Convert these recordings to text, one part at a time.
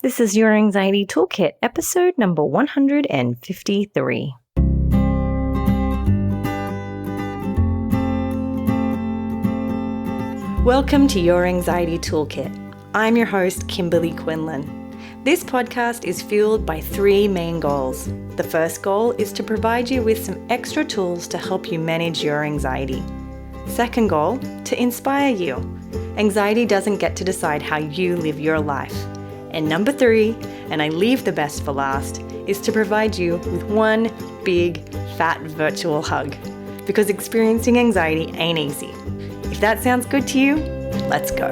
This is Your Anxiety Toolkit, episode number 153. Welcome to Your Anxiety Toolkit. I'm your host, Kimberly Quinlan. This podcast is fueled by three main goals. The first goal is to provide you with some extra tools to help you manage your anxiety. Second goal, to inspire you. Anxiety doesn't get to decide how you live your life. And number three, and I leave the best for last, is to provide you with one big, fat virtual hug. Because experiencing anxiety ain't easy. If that sounds good to you, let's go.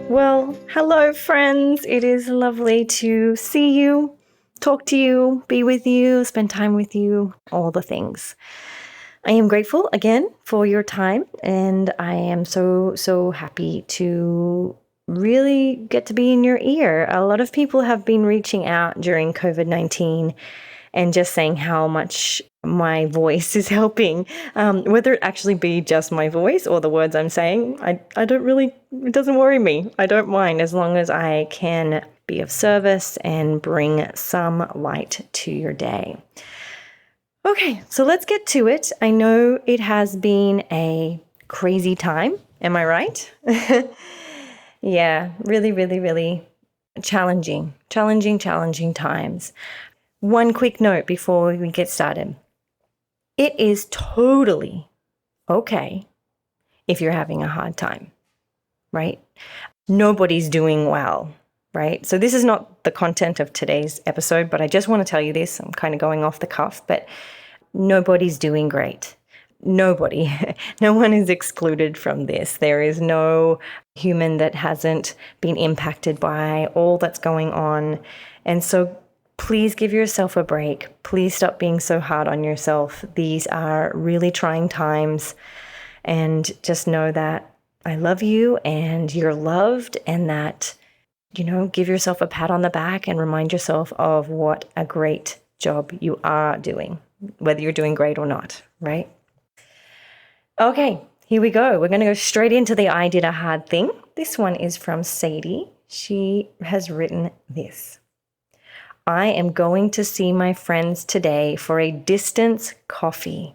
Well, hello friends. It is lovely to see you, talk to you, be with you, spend time with you, all the things. I am grateful again for your time, and I am so happy to really get to be in your ear. A lot of people have been reaching out during COVID-19 and just saying how much my voice is helping, whether it actually be just my voice or the words I'm saying. I don't really, it doesn't worry me. I don't mind as long as I can be of service and bring some light to your day. Okay, so let's get to it. I know it has been a crazy time. Am I right? Yeah, really challenging times. One quick note before we get started. It is totally okay if you're having a hard time, right? Nobody's doing well, right? So this is not the content of today's episode, but I just want to tell you this. I'm kind of going off the cuff, but nobody's doing great. Nobody. No one is excluded from this. There is no human that hasn't been impacted by all that's going on. And so please give yourself a break. Please stop being so hard on yourself. These are really trying times. And just know that I love you and you're loved, and that, give yourself a pat on the back and remind yourself of what a great job you are doing, whether you're doing great or not, right? Okay, here we go. We're going to go straight into the I did a hard thing. This one is from Sadie. She has written this. I am going to see my friends today for a distance coffee.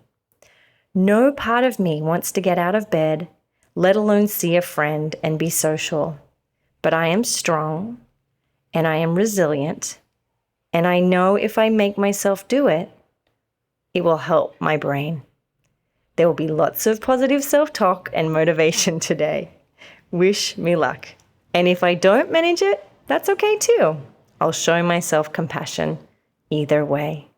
No part of me wants to get out of bed, let alone see a friend and be social. But I am strong and I am resilient, and I know if I make myself do it, it will help my brain. There will be lots of positive self-talk and motivation today. Wish me luck. And if I don't manage it, that's okay too. I'll show myself compassion either way.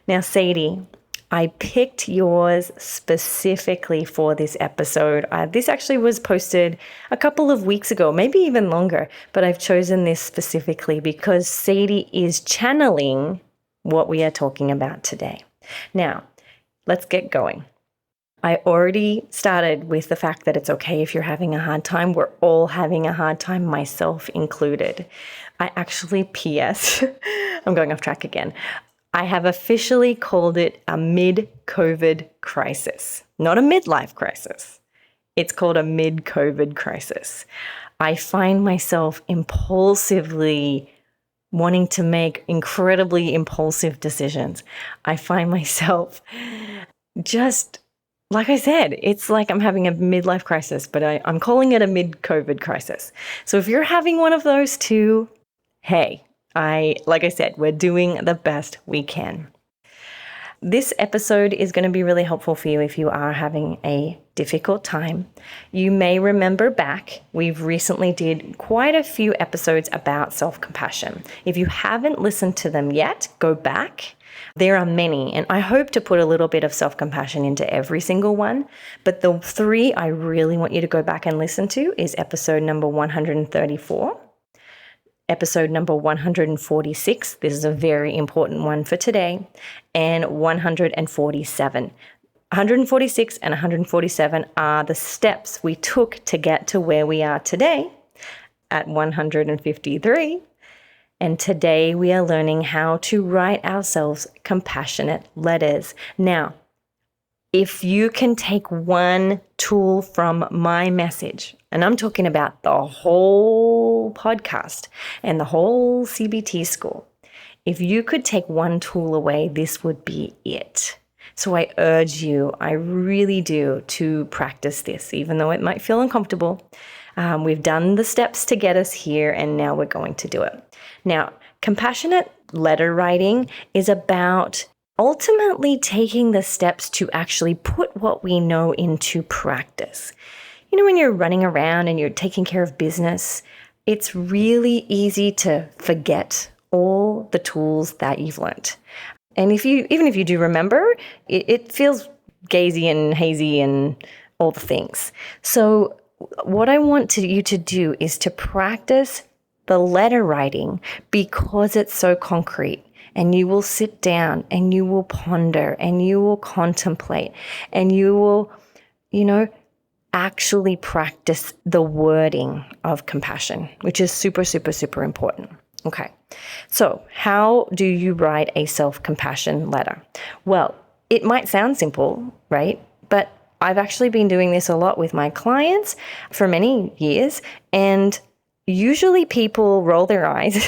Now, Sadie, I picked yours specifically for this episode. This actually was posted a couple of weeks ago, maybe even longer, but I've chosen this specifically because Sadie is channeling what we are talking about today. Now, let's get going. I already started with the fact that it's okay if you're having a hard time. We're all having a hard time, myself included. I actually, P.S., I'm going off track again. I have officially called it a mid-COVID crisis, not a midlife crisis. It's called a mid-COVID crisis. I find myself impulsively wanting to make incredibly impulsive decisions. I find myself just, like I said, it's like I'm having a midlife crisis, but I'm calling it a mid-COVID crisis. So if you're having one of those too, hey, like I said, we're doing the best we can. This episode is going to be really helpful for you if you are having a difficult time. You may remember back, we've recently did quite a few episodes about self-compassion. If you haven't listened to them yet, go back. There are many, and I hope to put a little bit of self-compassion into every single one. But the three I really want you to go back and listen to is episode number 134. Episode number 146, this is a very important one for today, and 147. 146 and 147 are the steps we took to get to where we are today at 153. And today we are learning how to write ourselves compassionate letters. Now, If you can take one tool from my message, and I'm talking about the whole podcast and the whole CBT school, if you could take one tool away, this would be it. So I urge you, I really do, to practice this, even though it might feel uncomfortable. We've done the steps to get us here, and now we're going to do it. Now, compassionate letter writing is about ultimately taking the steps to actually put what we know into practice. You know, when you're running around and you're taking care of business, it's really easy to forget all the tools that you've learned. And even if you do remember, it feels gazy and hazy and all the things. So what I want you to do is to practice the letter writing because it's so concrete. And you will sit down and you will ponder and you will contemplate and you will, actually practice the wording of compassion, which is super, super, super important. Okay. So how do you write a self-compassion letter? Well, it might sound simple, right? But I've actually been doing this a lot with my clients for many years, and usually people roll their eyes,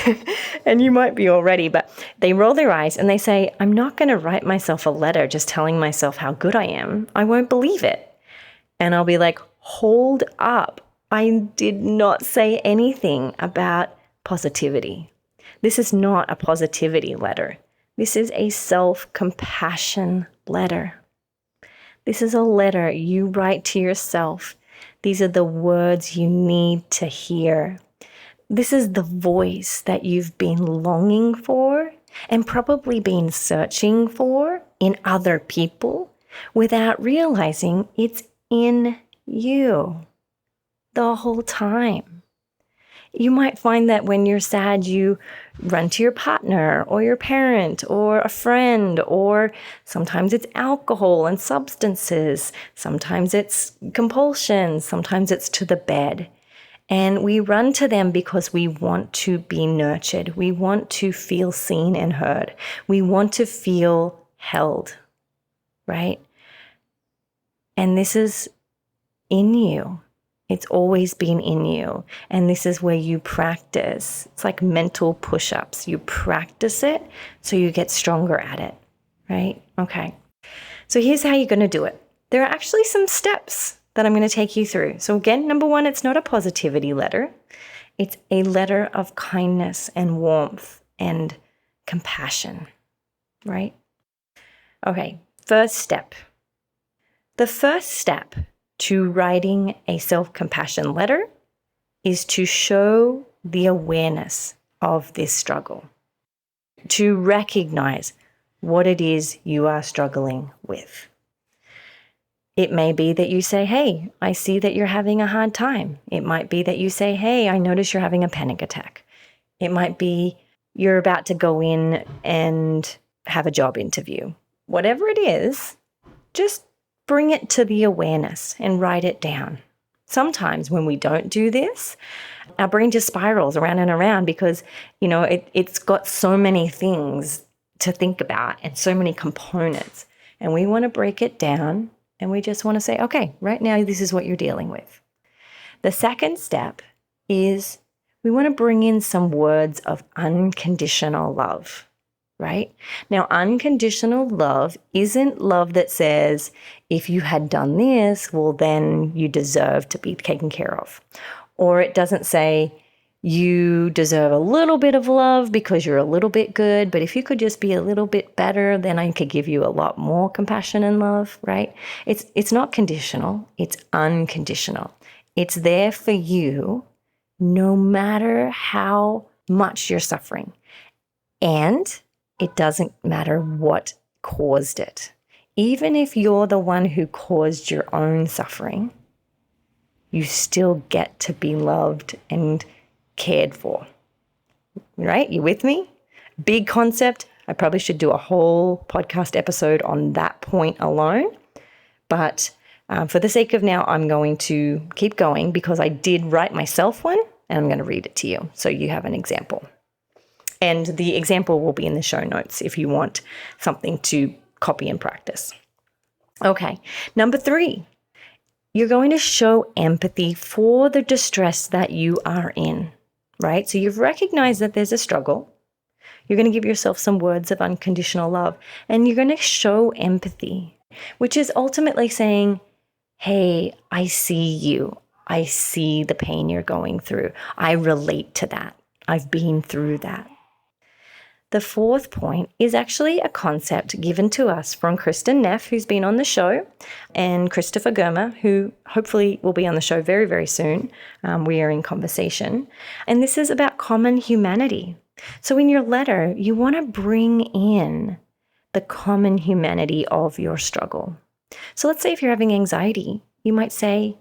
and you might be already, but they roll their eyes and they say, I'm not going to write myself a letter just telling myself how good I am. I won't believe it. And I'll be like, hold up. I did not say anything about positivity. This is not a positivity letter. This is a self-compassion letter. This is a letter you write to yourself. These are the words you need to hear. This is the voice that you've been longing for and probably been searching for in other people without realizing it's in you the whole time. You might find that when you're sad, you run to your partner or your parent or a friend, or sometimes it's alcohol and substances. Sometimes it's compulsion. Sometimes it's to the bed. And we run to them because we want to be nurtured. We want to feel seen and heard. We want to feel held, right? And this is in you. It's always been in you. And this is where you practice. It's like mental push-ups. You practice it so you get stronger at it, right? Okay. So here's how you're going to do it. There are actually some steps that I'm going to take you through. So again, number one, it's not a positivity letter. It's a letter of kindness and warmth and compassion, right? Okay, first step. The first step to writing a self-compassion letter is to show the awareness of this struggle, to recognize what it is you are struggling with. It may be that you say, hey, I see that you're having a hard time. It might be that you say, hey, I notice you're having a panic attack. It might be you're about to go in and have a job interview. Whatever it is, just bring it to the awareness and write it down. Sometimes when we don't do this, our brain just spirals around and around because, it's got so many things to think about and so many components. And we want to break it down and we just want to say, okay, right now, this is what you're dealing with. The second step is we want to bring in some words of unconditional love. Right? Now, unconditional love isn't love that says, if you had done this, well, then you deserve to be taken care of. Or it doesn't say, you deserve a little bit of love because you're a little bit good, but if you could just be a little bit better, then I could give you a lot more compassion and love, right? It's not conditional, it's unconditional. It's there for you no matter how much you're suffering. And it doesn't matter what caused it. Even if you're the one who caused your own suffering, you still get to be loved and cared for. Right? You with me? Big concept. I probably should do a whole podcast episode on that point alone. But for the sake of now, I'm going to keep going because I did write myself one and I'm going to read it to you so you have an example. And the example will be in the show notes if you want something to copy and practice. Okay. Number 3, you're going to show empathy for the distress that you are in, right? So you've recognized that there's a struggle. You're going to give yourself some words of unconditional love, and you're going to show empathy, which is ultimately saying, hey, I see you. I see the pain you're going through. I relate to that. I've been through that. The 4th point is actually a concept given to us from Kristen Neff, who's been on the show, and Christopher Germer, who hopefully will be on the show very, very soon. We are in conversation. And this is about common humanity. So in your letter, you want to bring in the common humanity of your struggle. So let's say if you're having anxiety, you might say,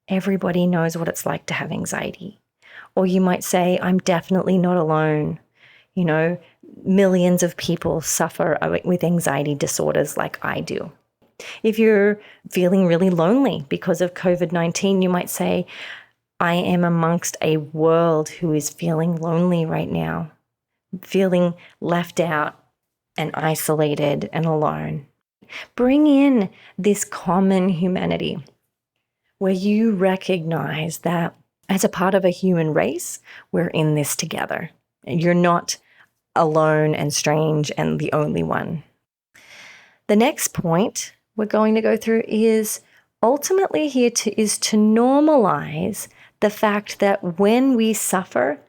everybody knows what it's like to have anxiety. Or you might say, I'm definitely not alone. You know, millions of people suffer with anxiety disorders like I do. If you're feeling really lonely because of COVID-19, you might say, I am amongst a world who is feeling lonely right now, feeling left out and isolated and alone. Bring in this common humanity where you recognize that as a part of a human race, we're in this together. You're not alone and strange and the only one. The next point we're going to go through is ultimately here is to normalize the fact that when we suffer,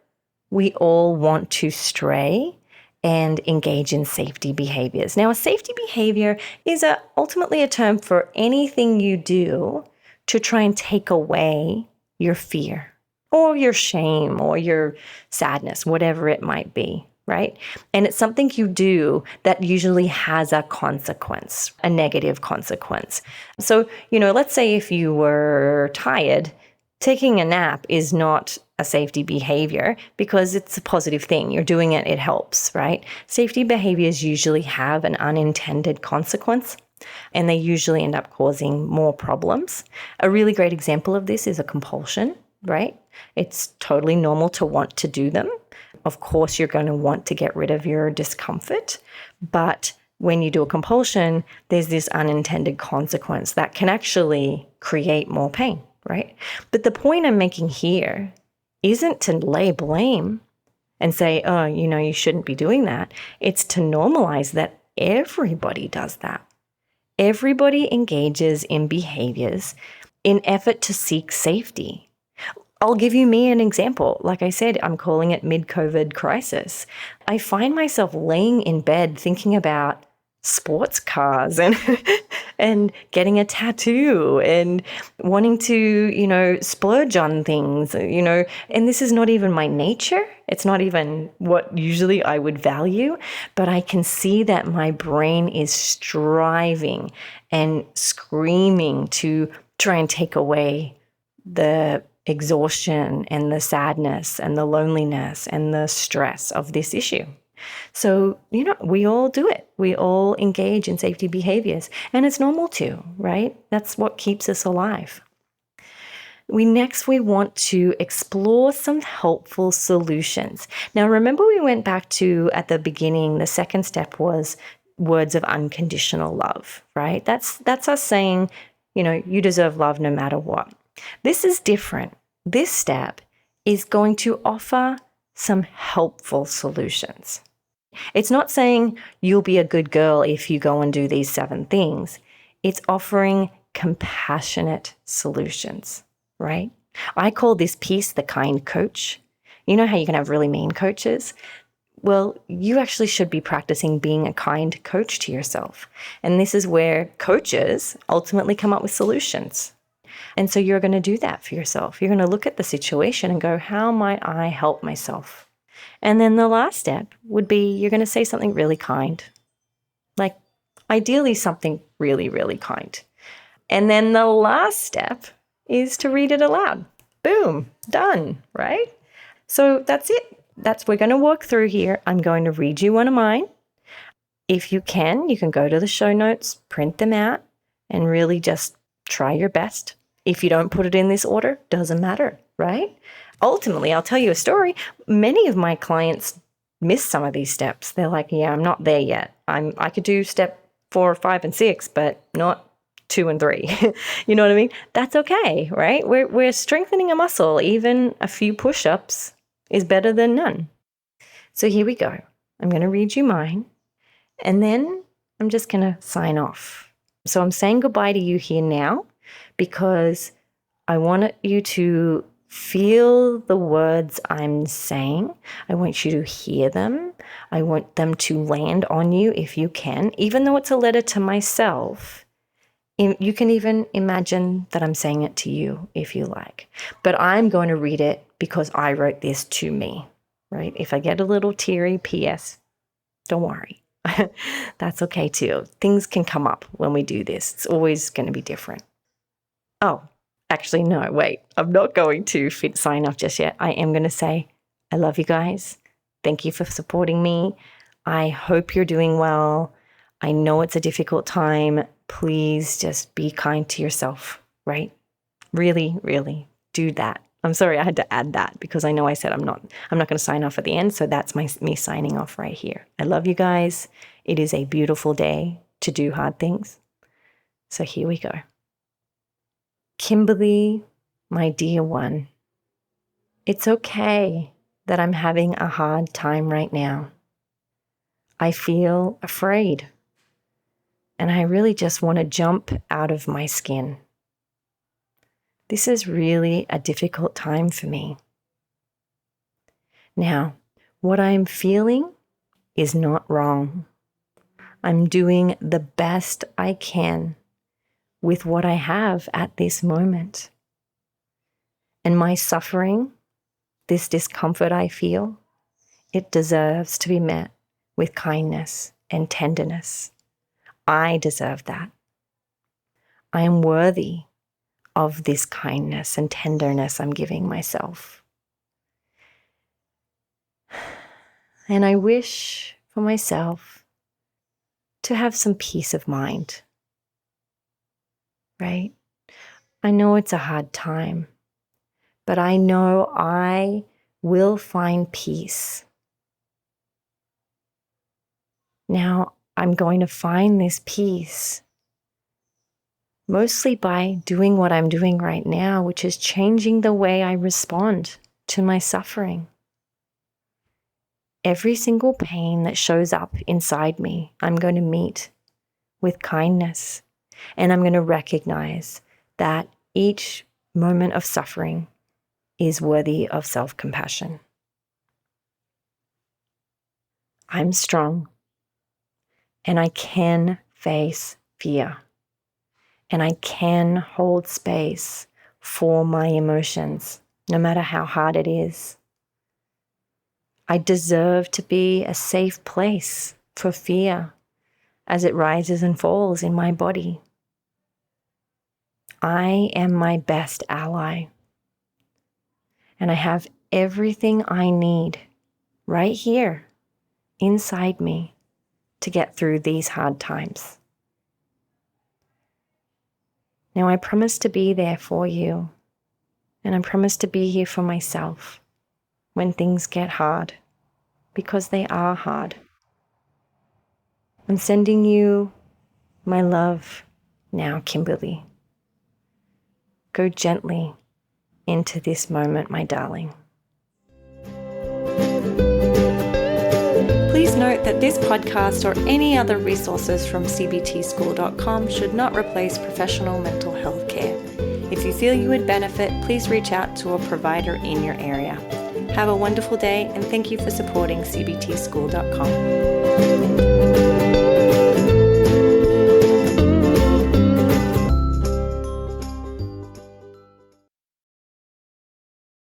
we all want to stray and engage in safety behaviors. Now, a safety behavior is ultimately a term for anything you do to try and take away your fear or your shame or your sadness, whatever it might be, right? And it's something you do that usually has a consequence, a negative consequence. So, let's say if you were tired, taking a nap is not a safety behavior because it's a positive thing. You're doing it, it helps, right? Safety behaviors usually have an unintended consequence, and they usually end up causing more problems. A really great example of this is a compulsion, right? It's totally normal to want to do them. Of course, you're going to want to get rid of your discomfort, but when you do a compulsion, there's this unintended consequence that can actually create more pain, right? But the point I'm making here isn't to lay blame and say, oh, you shouldn't be doing that. It's to normalize that everybody does that. Everybody engages in behaviors in effort to seek safety. I'll give you me an example. Like I said, I'm calling it mid-COVID crisis. I find myself laying in bed thinking about sports cars and and getting a tattoo and wanting to, splurge on things, and this is not even my nature. It's not even what usually I would value, but I can see that my brain is striving and screaming to try and take away the exhaustion and the sadness and the loneliness and the stress of this issue. So, we all do it. We all engage in safety behaviors, and it's normal to, right? That's what keeps us alive. We want to explore some helpful solutions. Now, remember we went back to, at the beginning, the second step was words of unconditional love, right? That's us saying, you deserve love no matter what. This is different. This step is going to offer some helpful solutions. It's not saying you'll be a good girl if you go and do these 7 things. It's offering compassionate solutions, right? I call this piece the kind coach. You know how you can have really mean coaches? Well, you actually should be practicing being a kind coach to yourself. And this is where coaches ultimately come up with solutions. And so you're going to do that for yourself. You're going to look at the situation and go, how might I help myself? And then the last step would be you're going to say something really kind, like ideally something really, really kind. And then the last step is to read it aloud. Boom, done, right? So that's it. We're going to walk through here. I'm going to read you one of mine. If you can go to the show notes, print them out, and really just try your best. If you don't put it in this order, doesn't matter, right? Ultimately, I'll tell you a story. Many of my clients miss some of these steps. They're like, yeah, I'm not there yet. I could do step 4, 5, and 6, but not 2 and 3. You know what I mean? That's okay, right? We're strengthening a muscle. Even a few push-ups is better than none. So here we go. I'm going to read you mine, and then I'm just going to sign off. So I'm saying goodbye to you here now because I want you to feel the words I'm saying. I want you to hear them. I want them to land on you if you can. Even though it's a letter to myself, you can even imagine that I'm saying it to you if you like. But I'm going to read it because I wrote this to me, right? If I get a little teary, P.S., don't worry. That's okay too. Things can come up when we do this. It's always going to be different. Oh, actually, no, wait. I'm not going to sign off just yet. I am going to say, I love you guys. Thank you for supporting me. I hope you're doing well. I know it's a difficult time. Please just be kind to yourself, right? Really, really do that. I'm sorry I had to add that because I know I said I'm not going to sign off at the end. So that's me signing off right here. I love you guys. It is a beautiful day to do hard things. So here we go. Kimberly, my dear one, it's okay that I'm having a hard time right now. I feel afraid, and I really just want to jump out of my skin. This is really a difficult time for me. Now, what I'm feeling is not wrong. I'm doing the best I can with what I have at this moment. And my suffering, this discomfort I feel, it deserves to be met with kindness and tenderness. I deserve that. I am worthy of this kindness and tenderness I'm giving myself. And I wish for myself to have some peace of mind, right? I know it's a hard time, but I know I will find peace. Now, I'm going to find this peace mostly by doing what I'm doing right now, which is changing the way I respond to my suffering. Every single pain that shows up inside me, I'm going to meet with kindness, and I'm going to recognize that each moment of suffering is worthy of self-compassion. I'm strong, and I can face fear. And I can hold space for my emotions, no matter how hard it is. I deserve to be a safe place for fear as it rises and falls in my body. I am my best ally. And I have everything I need right here inside me to get through these hard times. Now, I promise to be there for you, and I promise to be here for myself when things get hard, because they are hard. I'm sending you my love now, Kimberly. Go gently into this moment, my darling. Please note that this podcast or any other resources from cbtschool.com should not replace professional mental health care. If you feel you would benefit, please reach out to a provider in your area. Have a wonderful day, and thank you for supporting cbtschool.com.